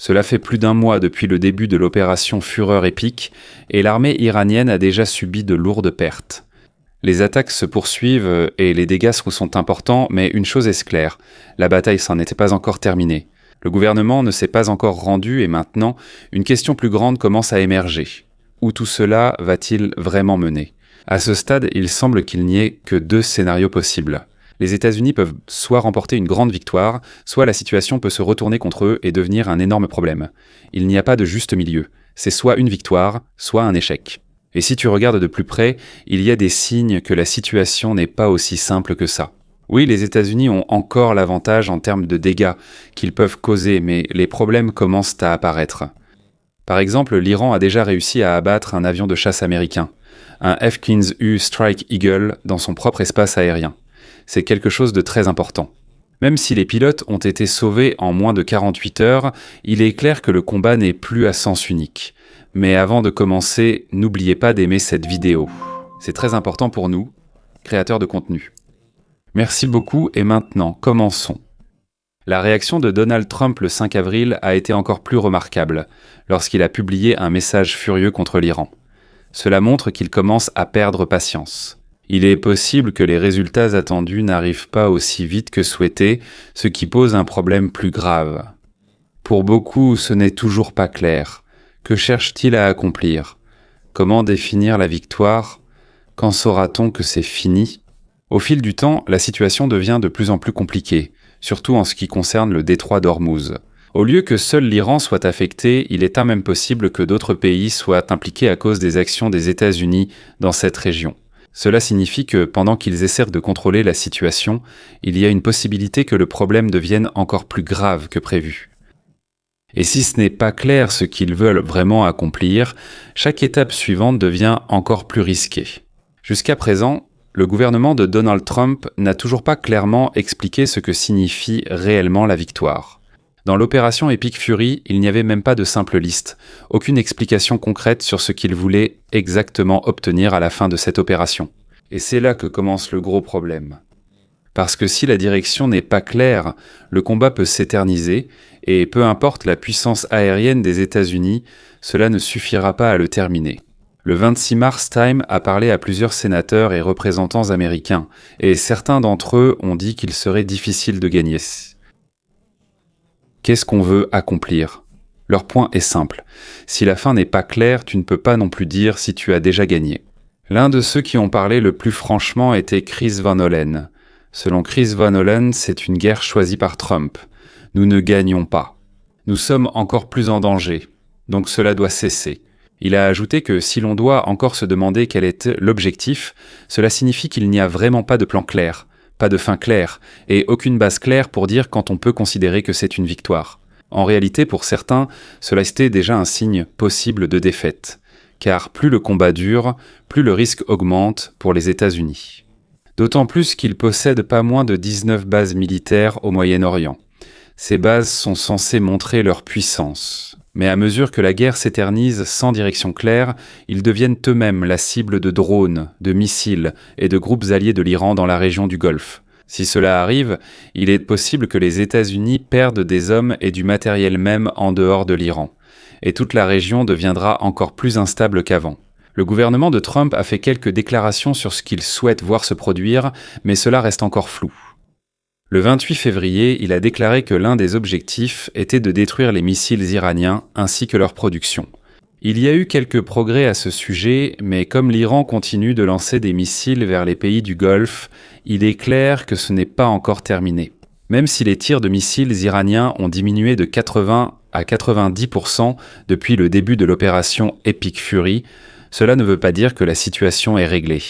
Cela fait plus d'un mois depuis le début de l'opération Fureur épique et l'armée iranienne a déjà subi de lourdes pertes. Les attaques se poursuivent et les dégâts sont importants, mais une chose est claire, la bataille s'en était pas encore terminée. Le gouvernement ne s'est pas encore rendu et maintenant, une question plus grande commence à émerger. Où tout cela va-t-il vraiment mener ? À ce stade, il semble qu'il n'y ait que 2 scénarios possibles. Les États-Unis peuvent soit remporter une grande victoire, soit la situation peut se retourner contre eux et devenir un énorme problème. Il n'y a pas de juste milieu. C'est soit une victoire, soit un échec. Et si tu regardes de plus près, il y a des signes que la situation n'est pas aussi simple que ça. Oui, les États-Unis ont encore l'avantage en termes de dégâts qu'ils peuvent causer, mais les problèmes commencent à apparaître. Par exemple, l'Iran a déjà réussi à abattre un avion de chasse américain, un F-15U Strike Eagle, dans son propre espace aérien. C'est quelque chose de très important. Même si les pilotes ont été sauvés en moins de 48 heures, il est clair que le combat n'est plus à sens unique. Mais avant de commencer, n'oubliez pas d'aimer cette vidéo. C'est très important pour nous, créateurs de contenu. Merci beaucoup et maintenant, commençons. La réaction de Donald Trump le 5 avril a été encore plus remarquable lorsqu'il a publié un message furieux contre l'Iran. Cela montre qu'il commence à perdre patience. Il est possible que les résultats attendus n'arrivent pas aussi vite que souhaité, ce qui pose un problème plus grave. Pour beaucoup, ce n'est toujours pas clair. Que cherche-t-il à accomplir ? Comment définir la victoire ? Quand saura-t-on que c'est fini ? Au fil du temps, la situation devient de plus en plus compliquée, surtout en ce qui concerne le détroit d'Ormuz. Au lieu que seul l'Iran soit affecté, il est même possible que d'autres pays soient impliqués à cause des actions des États-Unis dans cette région. Cela signifie que pendant qu'ils essaient de contrôler la situation, il y a une possibilité que le problème devienne encore plus grave que prévu. Et si ce n'est pas clair ce qu'ils veulent vraiment accomplir, chaque étape suivante devient encore plus risquée. Jusqu'à présent, le gouvernement de Donald Trump n'a toujours pas clairement expliqué ce que signifie réellement la victoire. Dans l'opération Epic Fury, il n'y avait même pas de simple liste, aucune explication concrète sur ce qu'il voulait exactement obtenir à la fin de cette opération. Et c'est là que commence le gros problème. Parce que si la direction n'est pas claire, le combat peut s'éterniser, et peu importe la puissance aérienne des États-Unis, cela ne suffira pas à le terminer. Le 26 mars, Time a parlé à plusieurs sénateurs et représentants américains, et certains d'entre eux ont dit qu'il serait difficile de gagner. Qu'est-ce qu'on veut accomplir ? Leur point est simple. Si la fin n'est pas claire, tu ne peux pas non plus dire si tu as déjà gagné. L'un de ceux qui ont parlé le plus franchement était Chris Van Hollen. Selon Chris Van Hollen, c'est une guerre choisie par Trump. Nous ne gagnons pas. Nous sommes encore plus en danger. Donc cela doit cesser. Il a ajouté que si l'on doit encore se demander quel est l'objectif, cela signifie qu'il n'y a vraiment pas de plan clair, pas de fin claire, et aucune base claire pour dire quand on peut considérer que c'est une victoire. En réalité, pour certains, cela était déjà un signe possible de défaite. Car plus le combat dure, plus le risque augmente pour les États-Unis. D'autant plus qu'ils possèdent pas moins de 19 bases militaires au Moyen-Orient. Ces bases sont censées montrer leur puissance. Mais à mesure que la guerre s'éternise sans direction claire, ils deviennent eux-mêmes la cible de drones, de missiles et de groupes alliés de l'Iran dans la région du Golfe. Si cela arrive, il est possible que les États-Unis perdent des hommes et du matériel même en dehors de l'Iran. Et toute la région deviendra encore plus instable qu'avant. Le gouvernement de Trump a fait quelques déclarations sur ce qu'il souhaite voir se produire, mais cela reste encore flou. Le 28 février, il a déclaré que l'un des objectifs était de détruire les missiles iraniens ainsi que leur production. Il y a eu quelques progrès à ce sujet, mais comme l'Iran continue de lancer des missiles vers les pays du Golfe, il est clair que ce n'est pas encore terminé. Même si les tirs de missiles iraniens ont diminué de 80 à 90% depuis le début de l'opération Epic Fury, cela ne veut pas dire que la situation est réglée.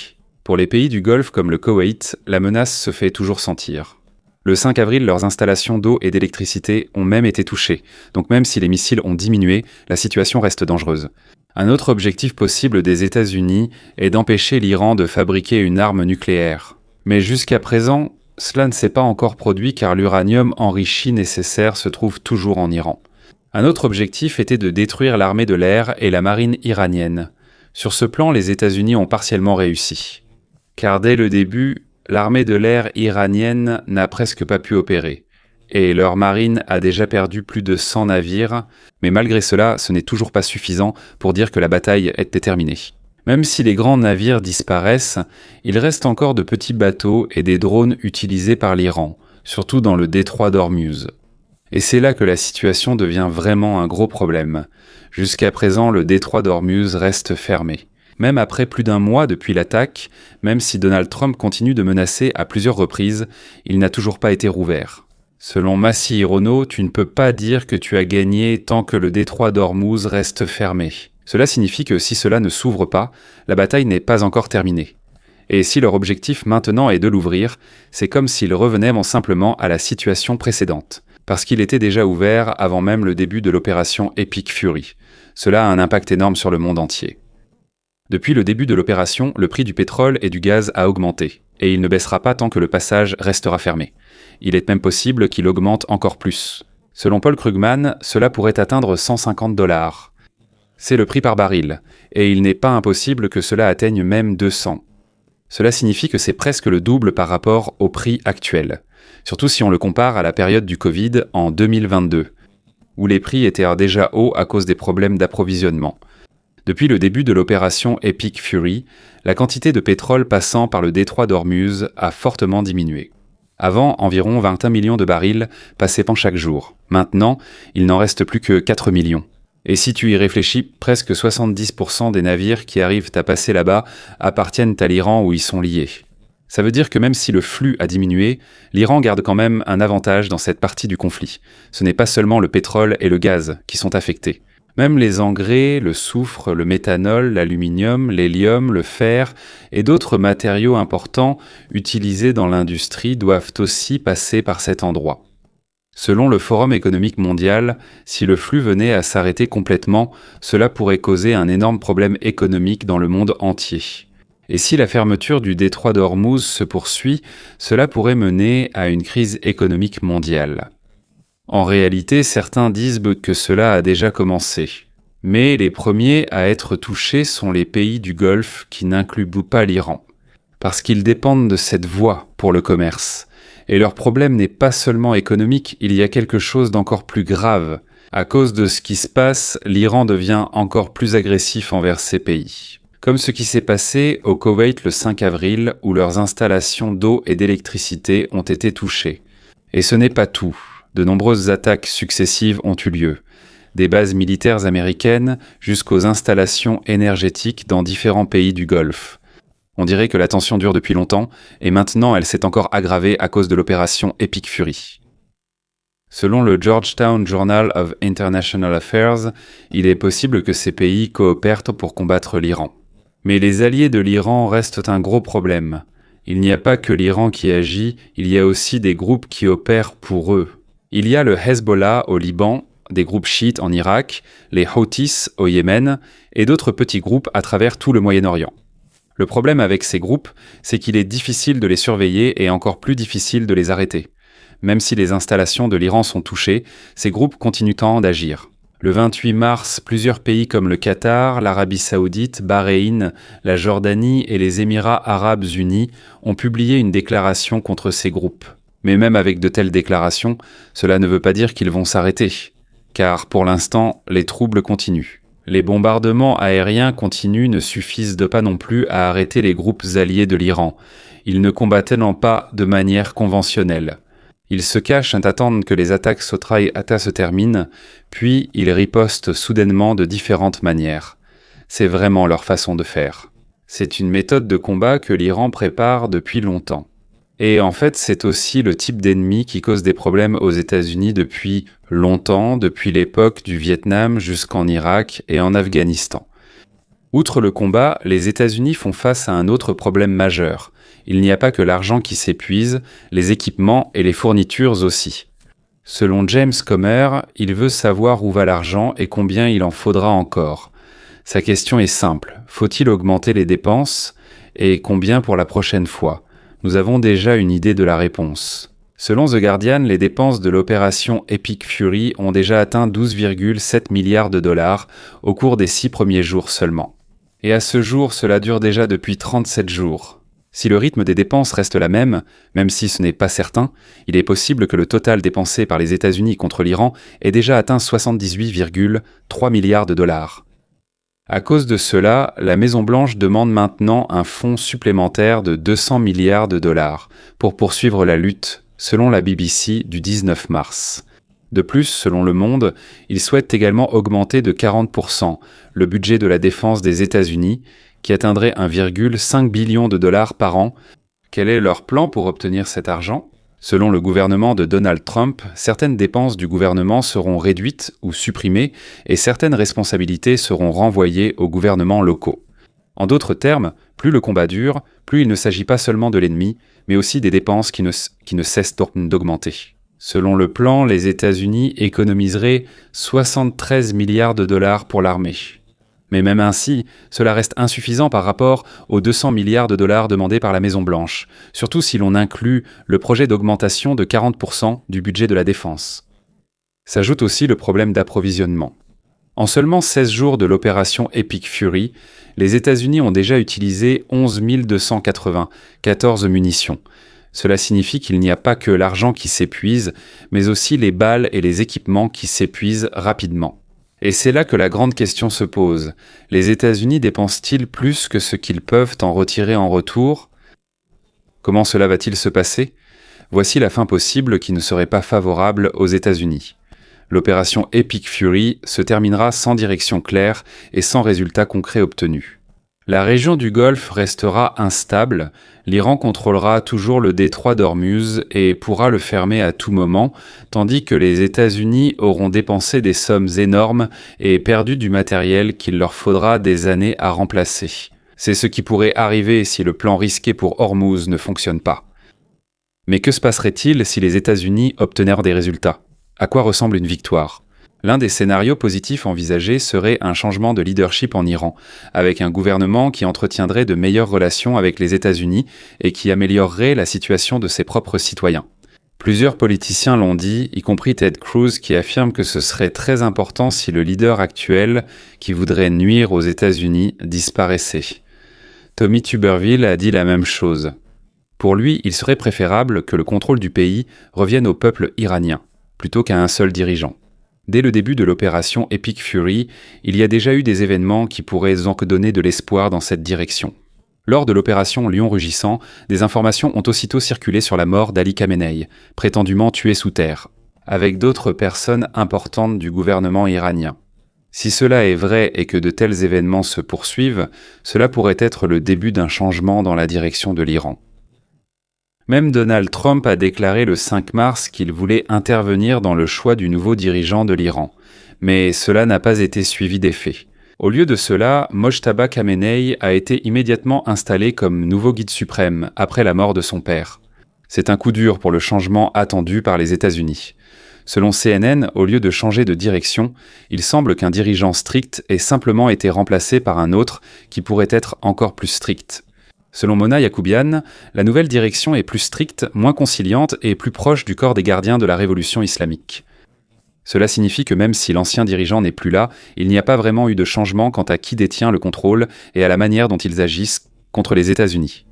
Pour les pays du Golfe comme le Koweït, la menace se fait toujours sentir. Le 5 avril, leurs installations d'eau et d'électricité ont même été touchées, donc même si les missiles ont diminué, la situation reste dangereuse. Un autre objectif possible des États-Unis est d'empêcher l'Iran de fabriquer une arme nucléaire. Mais jusqu'à présent, cela ne s'est pas encore produit car l'uranium enrichi nécessaire se trouve toujours en Iran. Un autre objectif était de détruire l'armée de l'air et la marine iranienne. Sur ce plan, les États-Unis ont partiellement réussi. Car dès le début, l'armée de l'air iranienne n'a presque pas pu opérer. et leur marine a déjà perdu plus de 100 navires, mais malgré cela, ce n'est toujours pas suffisant pour dire que la bataille était terminée. Même si les grands navires disparaissent, il reste encore de petits bateaux et des drones utilisés par l'Iran, surtout dans le détroit d'Ormuz. Et c'est là que la situation devient vraiment un gros problème. Jusqu'à présent, le détroit d'Ormuz reste fermé. Même après plus d'un mois depuis l'attaque, même si Donald Trump continue de menacer à plusieurs reprises, il n'a toujours pas été rouvert. Selon Massi-Hirono, tu ne peux pas dire que tu as gagné tant que le détroit d'Ormuz reste fermé. Cela signifie que si cela ne s'ouvre pas, la bataille n'est pas encore terminée. Et si leur objectif maintenant est de l'ouvrir, c'est comme s'ils revenaient simplement à la situation précédente, parce qu'il était déjà ouvert avant même le début de l'opération Epic Fury. Cela a un impact énorme sur le monde entier. Depuis le début de l'opération, le prix du pétrole et du gaz a augmenté, et il ne baissera pas tant que le passage restera fermé. Il est même possible qu'il augmente encore plus. Selon Paul Krugman, cela pourrait atteindre 150 $. C'est le prix par baril, et il n'est pas impossible que cela atteigne même 200. Cela signifie que c'est presque le double par rapport au prix actuel, surtout si on le compare à la période du Covid en 2022, où les prix étaient déjà hauts à cause des problèmes d'approvisionnement. Depuis le début de l'opération Epic Fury, la quantité de pétrole passant par le détroit d'Ormuz a fortement diminué. Avant, environ 21 millions de barils passaient chaque jour. Maintenant, il n'en reste plus que 4 millions. Et si tu y réfléchis, presque 70% des navires qui arrivent à passer là-bas appartiennent à l'Iran ou y sont liés. Ça veut dire que même si le flux a diminué, l'Iran garde quand même un avantage dans cette partie du conflit. Ce n'est pas seulement le pétrole et le gaz qui sont affectés. Même les engrais, le soufre, le méthanol, l'aluminium, l'hélium, le fer et d'autres matériaux importants utilisés dans l'industrie doivent aussi passer par cet endroit. Selon le Forum économique mondial, si le flux venait à s'arrêter complètement, cela pourrait causer un énorme problème économique dans le monde entier. Et si la fermeture du détroit d'Ormuz se poursuit, cela pourrait mener à une crise économique mondiale. En réalité, certains disent que cela a déjà commencé. Mais les premiers à être touchés sont les pays du Golfe qui n'incluent pas l'Iran, parce qu'ils dépendent de cette voie pour le commerce. Et leur problème n'est pas seulement économique, il y a quelque chose d'encore plus grave. À cause de ce qui se passe, l'Iran devient encore plus agressif envers ces pays. Comme ce qui s'est passé au Koweït le 5 avril, où leurs installations d'eau et d'électricité ont été touchées. Et ce n'est pas tout. De nombreuses attaques successives ont eu lieu, des bases militaires américaines jusqu'aux installations énergétiques dans différents pays du Golfe. On dirait que la tension dure depuis longtemps, et maintenant elle s'est encore aggravée à cause de l'opération Epic Fury. Selon le Georgetown Journal of International Affairs, il est possible que ces pays coopèrent pour combattre l'Iran. Mais les alliés de l'Iran restent un gros problème. Il n'y a pas que l'Iran qui agit, il y a aussi des groupes qui opèrent pour eux. Il y a le Hezbollah au Liban, des groupes chiites en Irak, les Houthis au Yémen et d'autres petits groupes à travers tout le Moyen-Orient. Le problème avec ces groupes, c'est qu'il est difficile de les surveiller et encore plus difficile de les arrêter. Même si les installations de l'Iran sont touchées, ces groupes continuent d'agir. Le 28 mars, plusieurs pays comme le Qatar, l'Arabie Saoudite, Bahreïn, la Jordanie et les Émirats Arabes Unis ont publié une déclaration contre ces groupes. Mais même avec de telles déclarations, cela ne veut pas dire qu'ils vont s'arrêter. Car pour l'instant, les troubles continuent. Les bombardements aériens continus ne suffisent pas non plus à arrêter les groupes alliés de l'Iran. Ils ne combattent pas de manière conventionnelle. Ils se cachent et attendent que les attaques Sotraï-Atta se terminent, puis ils ripostent soudainement de différentes manières. C'est vraiment leur façon de faire. C'est une méthode de combat que l'Iran prépare depuis longtemps. Et en fait, c'est aussi le type d'ennemi qui cause des problèmes aux États-Unis depuis longtemps, depuis l'époque du Vietnam jusqu'en Irak et en Afghanistan. Outre le combat, les États-Unis font face à un autre problème majeur. Il n'y a pas que l'argent qui s'épuise, les équipements et les fournitures aussi. Selon James Comer, il veut savoir où va l'argent et combien il en faudra encore. Sa question est simple, faut-il augmenter les dépenses et combien pour la prochaine fois ? Nous avons déjà une idée de la réponse. Selon The Guardian, les dépenses de l'opération Epic Fury ont déjà atteint 12,7 milliards de dollars au cours des 6 premiers jours seulement. Et à ce jour, cela dure déjà depuis 37 jours. Si le rythme des dépenses reste la même si ce n'est pas certain, il est possible que le total dépensé par les États-Unis contre l'Iran ait déjà atteint 78,3 milliards de dollars. À cause de cela, la Maison-Blanche demande maintenant un fonds supplémentaire de 200 milliards de dollars pour poursuivre la lutte, selon la BBC du 19 mars. De plus, selon Le Monde, ils souhaitent également augmenter de 40% le budget de la défense des États-Unis, qui atteindrait 1,5 billion de dollars par an. Quel est leur plan pour obtenir cet argent ? Selon le gouvernement de Donald Trump, certaines dépenses du gouvernement seront réduites ou supprimées et certaines responsabilités seront renvoyées aux gouvernements locaux. En d'autres termes, plus le combat dure, plus il ne s'agit pas seulement de l'ennemi, mais aussi des dépenses qui ne cessent d'augmenter. Selon le plan, les États-Unis économiseraient 73 milliards de dollars pour l'armée. Mais même ainsi, cela reste insuffisant par rapport aux 200 milliards de dollars demandés par la Maison-Blanche, surtout si l'on inclut le projet d'augmentation de 40% du budget de la défense. S'ajoute aussi le problème d'approvisionnement. En seulement 16 jours de l'opération Epic Fury, les États-Unis ont déjà utilisé 11 294 munitions. Cela signifie qu'il n'y a pas que l'argent qui s'épuise, mais aussi les balles et les équipements qui s'épuisent rapidement. Et c'est là que la grande question se pose. Les États-Unis dépensent-ils plus que ce qu'ils peuvent en retirer en retour ? Comment cela va-t-il se passer ? Voici la fin possible qui ne serait pas favorable aux États-Unis. L'opération Epic Fury se terminera sans direction claire et sans résultat concret obtenu. La région du Golfe restera instable, l'Iran contrôlera toujours le détroit d'Ormuz et pourra le fermer à tout moment, tandis que les États-Unis auront dépensé des sommes énormes et perdu du matériel qu'il leur faudra des années à remplacer. C'est ce qui pourrait arriver si le plan risqué pour Ormuz ne fonctionne pas. Mais que se passerait-il si les États-Unis obtenaient des résultats ? À quoi ressemble une victoire ? L'un des scénarios positifs envisagés serait un changement de leadership en Iran, avec un gouvernement qui entretiendrait de meilleures relations avec les États-Unis et qui améliorerait la situation de ses propres citoyens. Plusieurs politiciens l'ont dit, y compris Ted Cruz, qui affirme que ce serait très important si le leader actuel, qui voudrait nuire aux États-Unis, disparaissait. Tommy Tuberville a dit la même chose. Pour lui, il serait préférable que le contrôle du pays revienne au peuple iranien, plutôt qu'à un seul dirigeant. Dès le début de l'opération Epic Fury, il y a déjà eu des événements qui pourraient donc donner de l'espoir dans cette direction. Lors de l'opération Lion rugissant, des informations ont aussitôt circulé sur la mort d'Ali Khamenei, prétendument tué sous terre, avec d'autres personnes importantes du gouvernement iranien. Si cela est vrai et que de tels événements se poursuivent, cela pourrait être le début d'un changement dans la direction de l'Iran. Même Donald Trump a déclaré le 5 mars qu'il voulait intervenir dans le choix du nouveau dirigeant de l'Iran. Mais cela n'a pas été suivi d'effet. Au lieu de cela, Mojtaba Khamenei a été immédiatement installé comme nouveau guide suprême après la mort de son père. C'est un coup dur pour le changement attendu par les États-Unis. Selon CNN, au lieu de changer de direction, il semble qu'un dirigeant strict ait simplement été remplacé par un autre qui pourrait être encore plus strict. Selon Mona Yacoubian, la nouvelle direction est plus stricte, moins conciliante et plus proche du corps des gardiens de la révolution islamique. Cela signifie que même si l'ancien dirigeant n'est plus là, il n'y a pas vraiment eu de changement quant à qui détient le contrôle et à la manière dont ils agissent contre les États-Unis.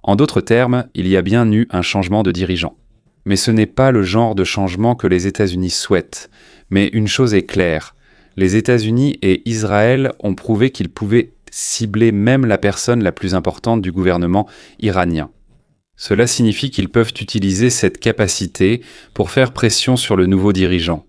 En d'autres termes, il y a bien eu un changement de dirigeant. Mais ce n'est pas le genre de changement que les États-Unis souhaitent. Mais une chose est claire, les États-Unis et Israël ont prouvé qu'ils pouvaient cibler même la personne la plus importante du gouvernement iranien. Cela signifie qu'ils peuvent utiliser cette capacité pour faire pression sur le nouveau dirigeant.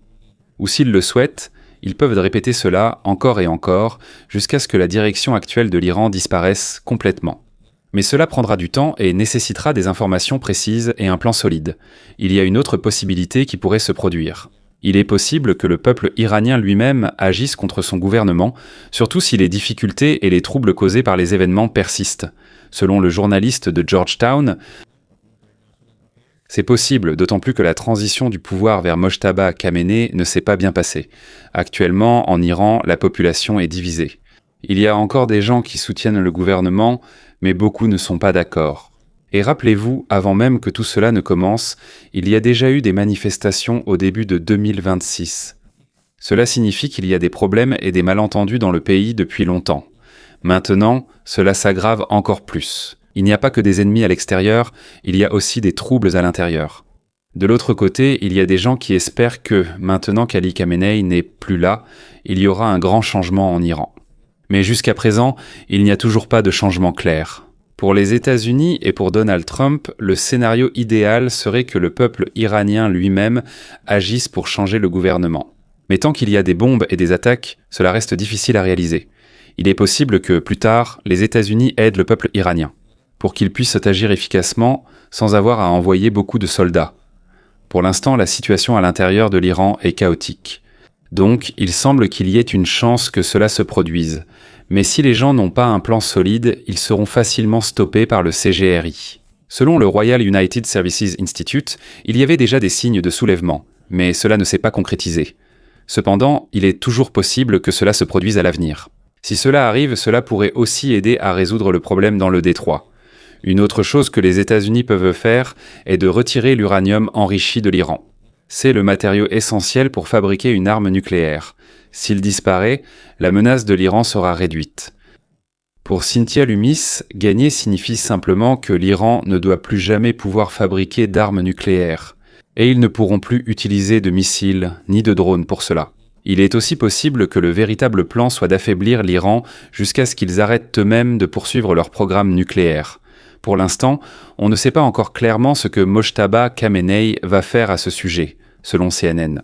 Ou s'ils le souhaitent, ils peuvent répéter cela encore et encore jusqu'à ce que la direction actuelle de l'Iran disparaisse complètement. Mais cela prendra du temps et nécessitera des informations précises et un plan solide. Il y a une autre possibilité qui pourrait se produire. Il est possible que le peuple iranien lui-même agisse contre son gouvernement, surtout si les difficultés et les troubles causés par les événements persistent. Selon le journaliste de Georgetown, c'est possible, d'autant plus que la transition du pouvoir vers Mojtaba Khamenei ne s'est pas bien passée. Actuellement, en Iran, la population est divisée. Il y a encore des gens qui soutiennent le gouvernement, mais beaucoup ne sont pas d'accord. Et rappelez-vous, avant même que tout cela ne commence, il y a déjà eu des manifestations au début de 2026. Cela signifie qu'il y a des problèmes et des malentendus dans le pays depuis longtemps. Maintenant, cela s'aggrave encore plus. Il n'y a pas que des ennemis à l'extérieur, il y a aussi des troubles à l'intérieur. De l'autre côté, il y a des gens qui espèrent que, maintenant qu'Ali Khamenei n'est plus là, il y aura un grand changement en Iran. Mais jusqu'à présent, il n'y a toujours pas de changement clair. Pour les États-Unis et pour Donald Trump, le scénario idéal serait que le peuple iranien lui-même agisse pour changer le gouvernement. Mais tant qu'il y a des bombes et des attaques, cela reste difficile à réaliser. Il est possible que, plus tard, les États-Unis aident le peuple iranien, pour qu'il puisse agir efficacement sans avoir à envoyer beaucoup de soldats. Pour l'instant, la situation à l'intérieur de l'Iran est chaotique. Donc, il semble qu'il y ait une chance que cela se produise. Mais si les gens n'ont pas un plan solide, ils seront facilement stoppés par le CGRI. Selon le Royal United Services Institute, il y avait déjà des signes de soulèvement, mais cela ne s'est pas concrétisé. Cependant, il est toujours possible que cela se produise à l'avenir. Si cela arrive, cela pourrait aussi aider à résoudre le problème dans le détroit. Une autre chose que les États-Unis peuvent faire est de retirer l'uranium enrichi de l'Iran. C'est le matériau essentiel pour fabriquer une arme nucléaire. S'il disparaît, la menace de l'Iran sera réduite. Pour Cynthia Lummis, gagner signifie simplement que l'Iran ne doit plus jamais pouvoir fabriquer d'armes nucléaires. Et ils ne pourront plus utiliser de missiles ni de drones pour cela. Il est aussi possible que le véritable plan soit d'affaiblir l'Iran jusqu'à ce qu'ils arrêtent eux-mêmes de poursuivre leur programme nucléaire. Pour l'instant, on ne sait pas encore clairement ce que Mojtaba Khamenei va faire à ce sujet, selon CNN.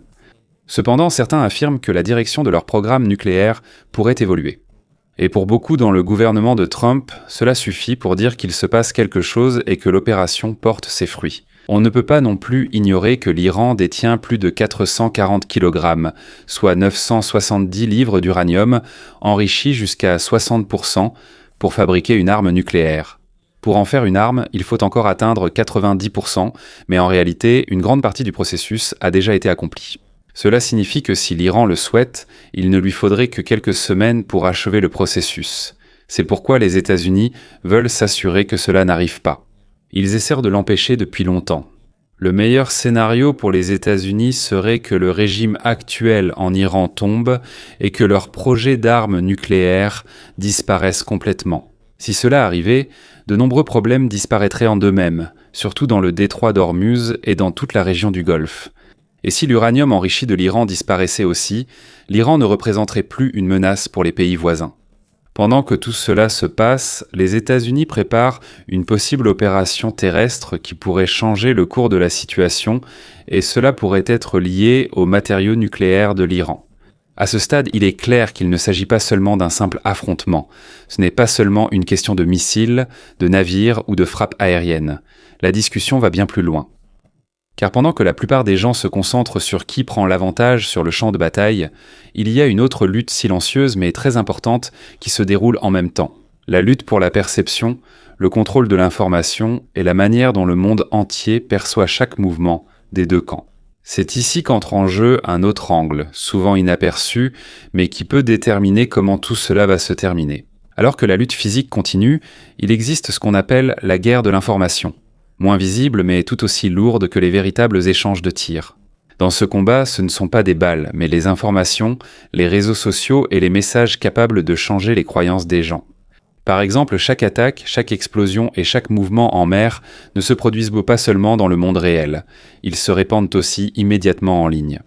Cependant, certains affirment que la direction de leur programme nucléaire pourrait évoluer. Et pour beaucoup dans le gouvernement de Trump, cela suffit pour dire qu'il se passe quelque chose et que l'opération porte ses fruits. On ne peut pas non plus ignorer que l'Iran détient plus de 440 kg, soit 970 livres d'uranium, enrichi jusqu'à 60% pour fabriquer une arme nucléaire. Pour en faire une arme, il faut encore atteindre 90%, mais en réalité, une grande partie du processus a déjà été accomplie. Cela signifie que si l'Iran le souhaite, il ne lui faudrait que quelques semaines pour achever le processus. C'est pourquoi les États-Unis veulent s'assurer que cela n'arrive pas. Ils essaient de l'empêcher depuis longtemps. Le meilleur scénario pour les États-Unis serait que le régime actuel en Iran tombe et que leur projet d'armes nucléaires disparaisse complètement. Si cela arrivait, de nombreux problèmes disparaîtraient en d'eux-mêmes, surtout dans le détroit d'Ormuz et dans toute la région du Golfe. Et si l'uranium enrichi de l'Iran disparaissait aussi, l'Iran ne représenterait plus une menace pour les pays voisins. Pendant que tout cela se passe, les États-Unis préparent une possible opération terrestre qui pourrait changer le cours de la situation, et cela pourrait être lié aux matériaux nucléaires de l'Iran. À ce stade, il est clair qu'il ne s'agit pas seulement d'un simple affrontement. Ce n'est pas seulement une question de missiles, de navires ou de frappes aériennes. La discussion va bien plus loin. Car pendant que la plupart des gens se concentrent sur qui prend l'avantage sur le champ de bataille, il y a une autre lutte silencieuse mais très importante qui se déroule en même temps. La lutte pour la perception, le contrôle de l'information et la manière dont le monde entier perçoit chaque mouvement des deux camps. C'est ici qu'entre en jeu un autre angle, souvent inaperçu, mais qui peut déterminer comment tout cela va se terminer. Alors que la lutte physique continue, il existe ce qu'on appelle la guerre de l'information. Moins visible mais tout aussi lourde que les véritables échanges de tirs. Dans ce combat, ce ne sont pas des balles, mais les informations, les réseaux sociaux et les messages capables de changer les croyances des gens. Par exemple, chaque attaque, chaque explosion et chaque mouvement en mer ne se produisent pas seulement dans le monde réel, ils se répandent aussi immédiatement en ligne.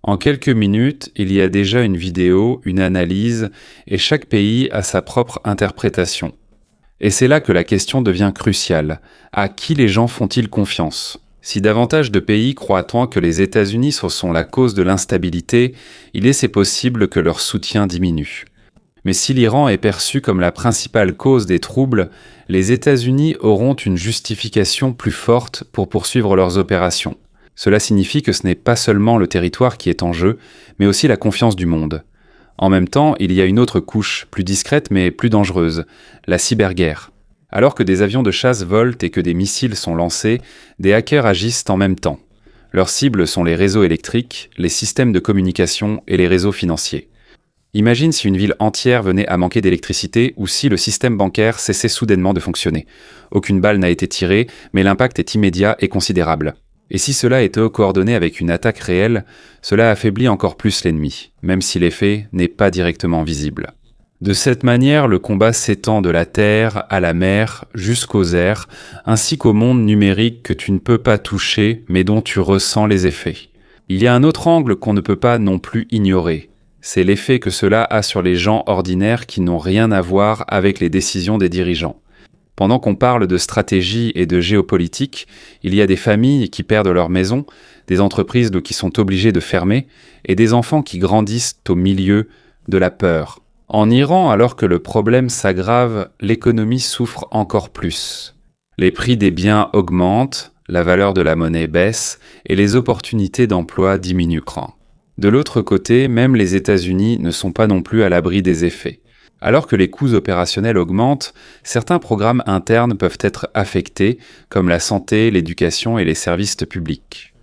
En quelques minutes, il y a déjà une vidéo, une analyse, et chaque pays a sa propre interprétation. Et c'est là que la question devient cruciale. À qui les gens font-ils confiance ? Si davantage de pays croient que les États-Unis sont la cause de l'instabilité, il est possible que leur soutien diminue. Mais si l'Iran est perçu comme la principale cause des troubles, les États-Unis auront une justification plus forte pour poursuivre leurs opérations. Cela signifie que ce n'est pas seulement le territoire qui est en jeu, mais aussi la confiance du monde. En même temps, il y a une autre couche, plus discrète mais plus dangereuse, la cyberguerre. Alors que des avions de chasse volent et que des missiles sont lancés, des hackers agissent en même temps. Leurs cibles sont les réseaux électriques, les systèmes de communication et les réseaux financiers. Imagine si une ville entière venait à manquer d'électricité ou si le système bancaire cessait soudainement de fonctionner. Aucune balle n'a été tirée, mais l'impact est immédiat et considérable. Et si cela était coordonné avec une attaque réelle, cela affaiblit encore plus l'ennemi, même si l'effet n'est pas directement visible. De cette manière, le combat s'étend de la terre à la mer jusqu'aux airs, ainsi qu'au monde numérique que tu ne peux pas toucher, mais dont tu ressens les effets. Il y a un autre angle qu'on ne peut pas non plus ignorer. C'est l'effet que cela a sur les gens ordinaires qui n'ont rien à voir avec les décisions des dirigeants. Pendant qu'on parle de stratégie et de géopolitique, il y a des familles qui perdent leur maison, des entreprises qui sont obligées de fermer, et des enfants qui grandissent au milieu de la peur. En Iran, alors que le problème s'aggrave, l'économie souffre encore plus. Les prix des biens augmentent, la valeur de la monnaie baisse, et les opportunités d'emploi diminuent. De l'autre côté, même les États-Unis ne sont pas non plus à l'abri des effets. Alors que les coûts opérationnels augmentent, certains programmes internes peuvent être affectés, comme la santé, l'éducation et les services publics.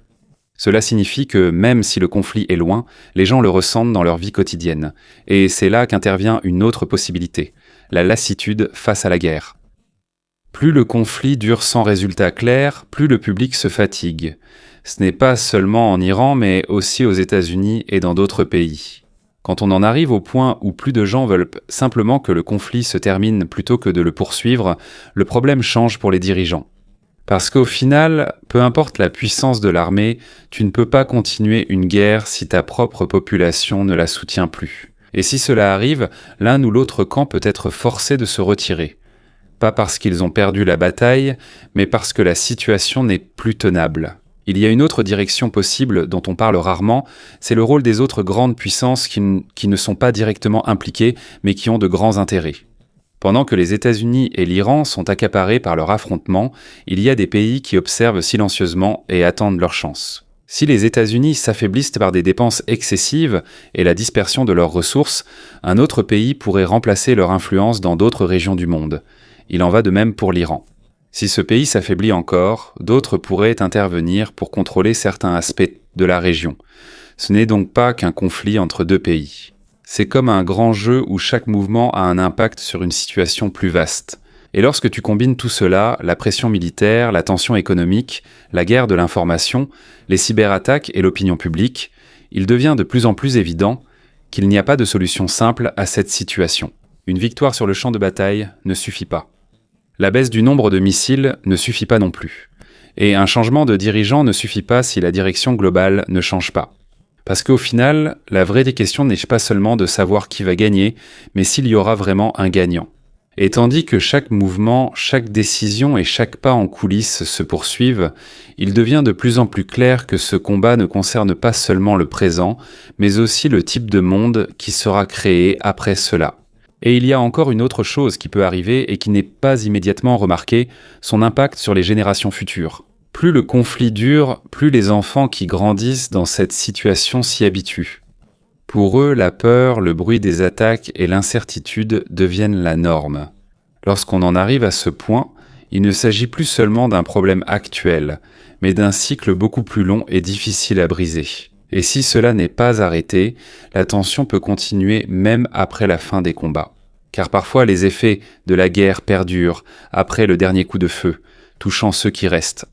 Cela signifie que même si le conflit est loin, les gens le ressentent dans leur vie quotidienne. Et c'est là qu'intervient une autre possibilité, la lassitude face à la guerre. Plus le conflit dure sans résultat clair, plus le public se fatigue. Ce n'est pas seulement en Iran, mais aussi aux États-Unis et dans d'autres pays. Quand on en arrive au point où plus de gens veulent simplement que le conflit se termine plutôt que de le poursuivre, le problème change pour les dirigeants. Parce qu'au final, peu importe la puissance de l'armée, tu ne peux pas continuer une guerre si ta propre population ne la soutient plus. Et si cela arrive, l'un ou l'autre camp peut être forcé de se retirer. Pas parce qu'ils ont perdu la bataille, mais parce que la situation n'est plus tenable. Il y a une autre direction possible dont on parle rarement, c'est le rôle des autres grandes puissances qui ne sont pas directement impliquées, mais qui ont de grands intérêts. Pendant que les États-Unis et l'Iran sont accaparés par leur affrontement, il y a des pays qui observent silencieusement et attendent leur chance. Si les États-Unis s'affaiblissent par des dépenses excessives et la dispersion de leurs ressources, un autre pays pourrait remplacer leur influence dans d'autres régions du monde. Il en va de même pour l'Iran. Si ce pays s'affaiblit encore, d'autres pourraient intervenir pour contrôler certains aspects de la région. Ce n'est donc pas qu'un conflit entre deux pays. C'est comme un grand jeu où chaque mouvement a un impact sur une situation plus vaste. Et lorsque tu combines tout cela, la pression militaire, la tension économique, la guerre de l'information, les cyberattaques et l'opinion publique, il devient de plus en plus évident qu'il n'y a pas de solution simple à cette situation. Une victoire sur le champ de bataille ne suffit pas. La baisse du nombre de missiles ne suffit pas non plus. Et un changement de dirigeant ne suffit pas si la direction globale ne change pas. Parce qu'au final, la vraie question n'est pas seulement de savoir qui va gagner, mais s'il y aura vraiment un gagnant. Et tandis que chaque mouvement, chaque décision et chaque pas en coulisses se poursuivent, il devient de plus en plus clair que ce combat ne concerne pas seulement le présent, mais aussi le type de monde qui sera créé après cela. Et il y a encore une autre chose qui peut arriver et qui n'est pas immédiatement remarquée, son impact sur les générations futures. Plus le conflit dure, plus les enfants qui grandissent dans cette situation s'y habituent. Pour eux, la peur, le bruit des attaques et l'incertitude deviennent la norme. Lorsqu'on en arrive à ce point, il ne s'agit plus seulement d'un problème actuel, mais d'un cycle beaucoup plus long et difficile à briser. Et si cela n'est pas arrêté, la tension peut continuer même après la fin des combats. Car parfois les effets de la guerre perdurent après le dernier coup de feu, touchant ceux qui restent.